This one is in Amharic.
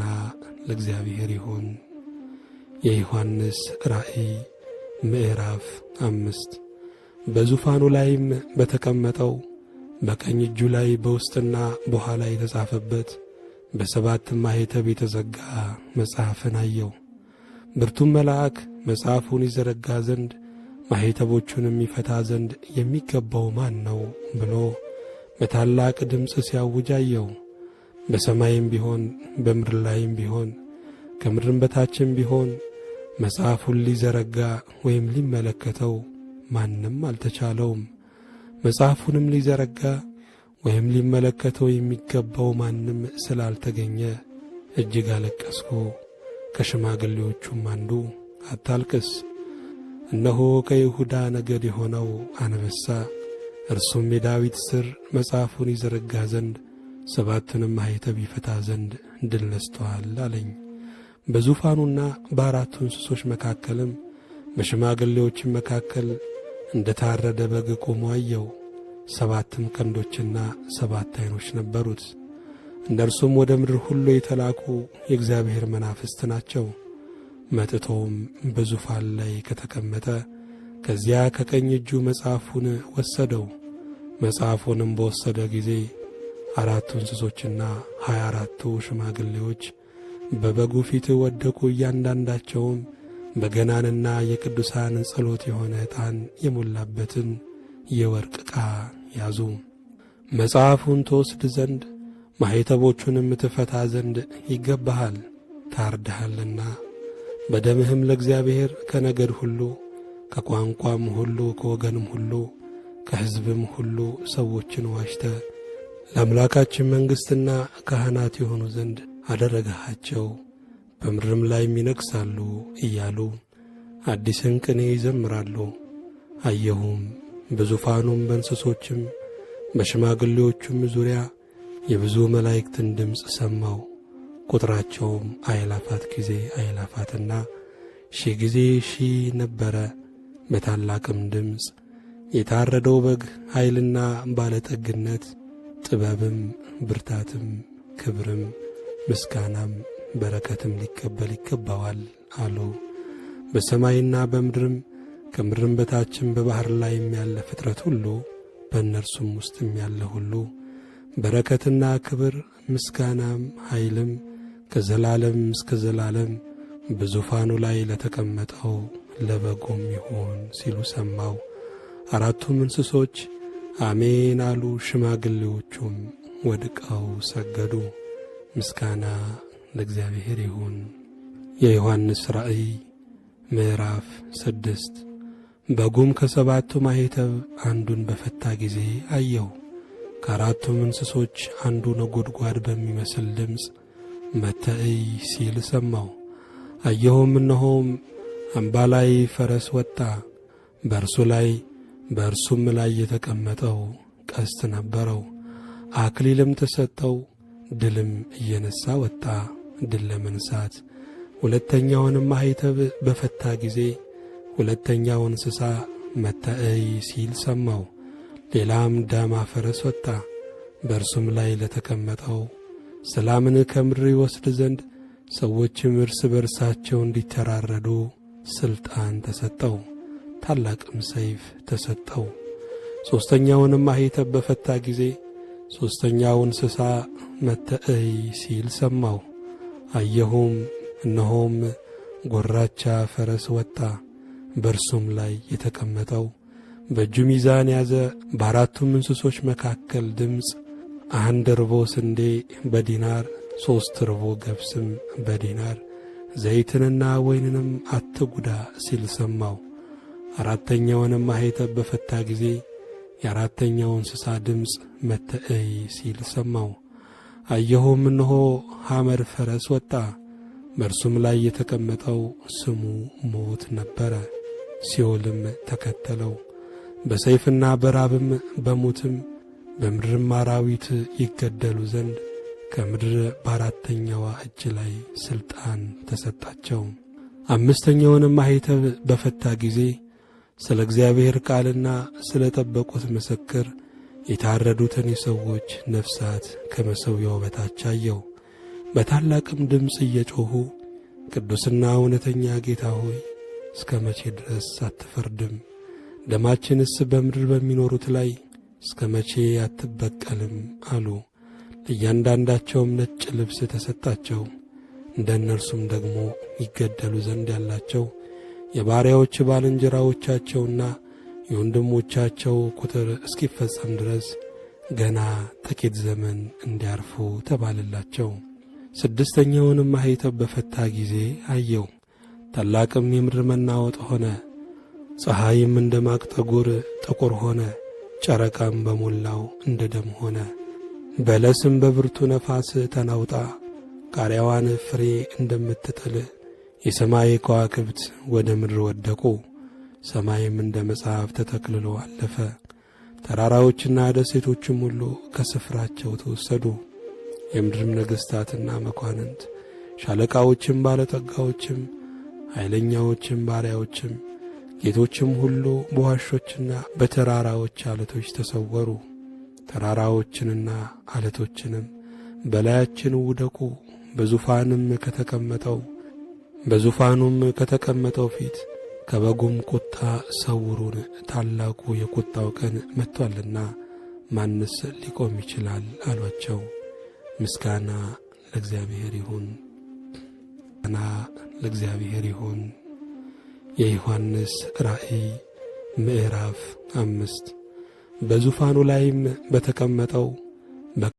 ምስጋና ለእግዚአብሔር ይሁን። የዮሐንስ ራእይ ምዕራፍ 5 በዙፋኑ ላይም በተቀመጠው በቀኝ እጁ ላይ በውስጥና በኋላ የተጻፈበት በሰባትም ማኅተም የተዘጋ መጽሐፍን አየሁ። ብርቱም መልአክ መጽሐፉን ይዘረጋ ዘንድ ማኅተቦቹንም ይፈታ ዘንድ የሚገባው ማን ነው ብሎ በታላቅ ድምፅ ሲያውጅ አየሁ። በሰማይም ቢሆን በምድር ላይም ቢሆን ከምድርም በታችም ቢሆን መጽሐፉን ሊዘረጋ ወይም ሊመለከተው ማንም አልተቻለውም። መጽሐፉንም ሊዘረጋ ወይም ሊመለከተው የሚገባው ማንም ስላልተገኘ እጅግ አለቀስኩ። ከሽማግሌዎቹም አንዱ አታልቅስ፣ እነሆ ከይሁዳ ነገድ የሆነው አንበሳ እርሱም የዳዊት ሥር መጽሐፉን ይዘረጋ ዘንድ ሰባቱንም ማኅተም ይፈታ ዘንድ ድል ነሥቶአል አለኝ። በዙፋኑና በአራቱ እንስሶች መካከልም በሽማግሌዎችም መካከል እንደ ታረደ በግ ቆሞ አየሁ። ሰባትም ቀንዶችና 7 ዐይኖች ነበሩት። እነርሱም ወደ ምድር ሁሉ የተላኩ የእግዚአብሔር መናፍስት ናቸው። መጥቶም በዙፋን ላይ ከተቀመጠ ከዚያ ከቀኝ እጁ መጽሐፉን ወሰደው። መጽሐፉንም በወሰደ ጊዜ 4 እንስሶችና 24 ሽማግሌዎች በበጉ ፊት ወደቁ። እያንዳንዳቸውም በገናንና የቅዱሳን ጸሎት የሆነ ዕጣን የሞላበትን የወርቅ ዕቃ ያዙ። መጽሐፉን ትወስድ ዘንድ ማኅተቦቹንም ትፈታ ዘንድ ይገባሃል፣ ታርደሃልና በደምህም ለእግዚአብሔር ከነገድ ሁሉ ከቋንቋም ሁሉ ከወገንም ሁሉ ከሕዝብም ሁሉ ሰዎችን ዋሽተ ለአምላካችን መንግሥትና ካህናት የሆኑ ዘንድ አደረግሃቸው፣ በምድርም ላይም ይነግሣሉ እያሉ አዲስን ቅኔ ይዘምራሉ። አየሁም፣ በዙፋኑም በእንስሶችም በሽማግሌዎቹም ዙሪያ የብዙ መላእክትን ድምፅ ሰማሁ። ቁጥራቸውም አእላፋት ጊዜ አእላፋትና 1000 ጊዜ 1000 ነበረ። በታላቅም ድምፅ የታረደው በግ ኃይልና ባለጠግነት፣ ጥበብም፣ ብርታትም፣ ክብርም፣ ምስጋናም፣ በረከትም ሊቀበል ይገባዋል አሉ። በሰማይና በምድርም ከምድርም በታችም በባሕር ላይም ያለ ፍጥረት ሁሉ በእነርሱም ውስጥም ያለ ሁሉ በረከትና ክብር ምስጋናም ኃይልም ከዘላለም እስከ ዘላለም በዙፋኑ ላይ ለተቀመጠው ለበጉም ይሁን ሲሉ ሰማሁ። 4ቱም እንስሶች አሜን አሉ። ሽማግሌዎቹም ወድቀው ሰገዱ። ምስጋና ለእግዚአብሔር ይሁን። የዮሐንስ ራእይ ምዕራፍ 6 በጉም ከ7ቱ ማኅተም አንዱን በፈታ ጊዜ አየሁ። ከ4ቱም እንስሶች አንዱ ነጐድጓድ በሚመስል ድምፅ መጥተህ እይ ሲል ሰማሁ። አየሁም፣ እነሆም አምባላይ ፈረስ ወጣ። በእርሱ ላይ በእርሱም ላይ የተቀመጠው ቀስት ነበረው። አክሊልም ተሰጠው። ድልም እየነሣ ወጣ፣ ድል ለመንሣት። ሁለተኛውንም ማኅተም በፈታ ጊዜ ሁለተኛው እንስሳ መጥተህ እይ ሲል ሰማሁ። ሌላም ዳማ ፈረስ ወጣ። በእርሱም ላይ ለተቀመጠው ሰላምን ከምድር ይወስድ ዘንድ ሰዎችም እርስ በርሳቸው እንዲተራረዱ ሥልጣን ተሰጠው። ታላቅም ሰይፍ ተሰጠው። ሦስተኛውንም ማኅተም በፈታ ጊዜ ሦስተኛው እንስሳ መጥተህ እይ ሲል ሰማሁ። አየሁም፣ እነሆም ጐራቻ ፈረስ ወጣ። በእርሱም ላይ የተቀመጠው በእጁ ሚዛን ያዘ። በ4ቱም እንስሶች መካከል ድምፅ 1 እርቦ ስንዴ በዲናር 3 እርቦ ገብስም በዲናር ዘይትንና ወይንንም አትጉዳ ሲል ሰማሁ። 4ተኛውንም ማኅተም በፈታ ጊዜ የ4ተኛው እንስሳ ድምፅ መጥተህ እይ ሲል ሰማሁ። አየሁም፣ እነሆ ሐመር ፈረስ ወጣ። በእርሱም ላይ የተቀመጠው ስሙ ሞት ነበረ። ሲኦልም ተከተለው። በሰይፍና በራብም በሞትም በምድርም አራዊት ይገደሉ ዘንድ ከምድር በ4ተኛዋ እጅ ላይ ሥልጣን ተሰጣቸው። 5ተኛውንም ማኅተም በፈታ ጊዜ ስለ እግዚአብሔር ቃልና ስለ ጠበቁት ምስክር የታረዱትን የሰዎች ነፍሳት ከመሠዊያው በታች አየሁ። በታላቅም ድምፅ እየጮኹ ቅዱስና እውነተኛ ጌታ ሆይ እስከ መቼ ድረስ አትፈርድም? ደማችንስ በምድር በሚኖሩት ላይ እስከ መቼ አትበቀልም? አሉ። ለእያንዳንዳቸውም ነጭ ልብስ ተሰጣቸው። እንደ እነርሱም ደግሞ ይገደሉ ዘንድ ያላቸው የባሪያዎች ባልንጀራዎቻቸውና የወንድሞቻቸው ቁጥር እስኪፈጸም ድረስ ገና ጥቂት ዘመን እንዲያርፉ ተባለላቸው። ስድስተኛውንም ማኅተም በፈታ ጊዜ አየው። ታላቅም የምድር መናወጥ ሆነ። ፀሐይም እንደ ማቅ ጠጕር ጥቁር ሆነ፣ ጨረቃም በሞላው እንደ ደም ሆነ። በለስም በብርቱ ነፋስ ተናውጣ ቃሪያዋን ፍሬ እንደምትጥል የሰማይ ከዋክብት ወደ ምድር ወደቁ። ሰማይም እንደ መጽሐፍ ተጠቅልሎ አለፈ። ተራራዎችና ደሴቶችም ሁሉ ከስፍራቸው ተወሰዱ። የምድርም ነገሥታትና መኳንንት፣ ሻለቃዎችም፣ ባለጠጋዎችም፣ ኃይለኛዎችም፣ ባሪያዎችም፣ ጌቶችም ሁሉ በዋሾችና በተራራዎች ዓለቶች ተሰወሩ። ተራራዎችንና ዓለቶችንም በላያችን ውደቁ፣ በዙፋኑም ከተቀመጠው ፊት ከበጉም ቁጣ ሰውሩን፣ ታላቁ የቁጣው ቀን መጥቶአልና ማንስ ሊቆም ይችላል? አሏቸው። ምስጋና ለእግዚአብሔር ይሁን። ምስጋና ለእግዚአብሔር ይሁን። የዮሐንስ ራእይ ምዕራፍ 5 በዙፋኑ ላይም በተቀመጠው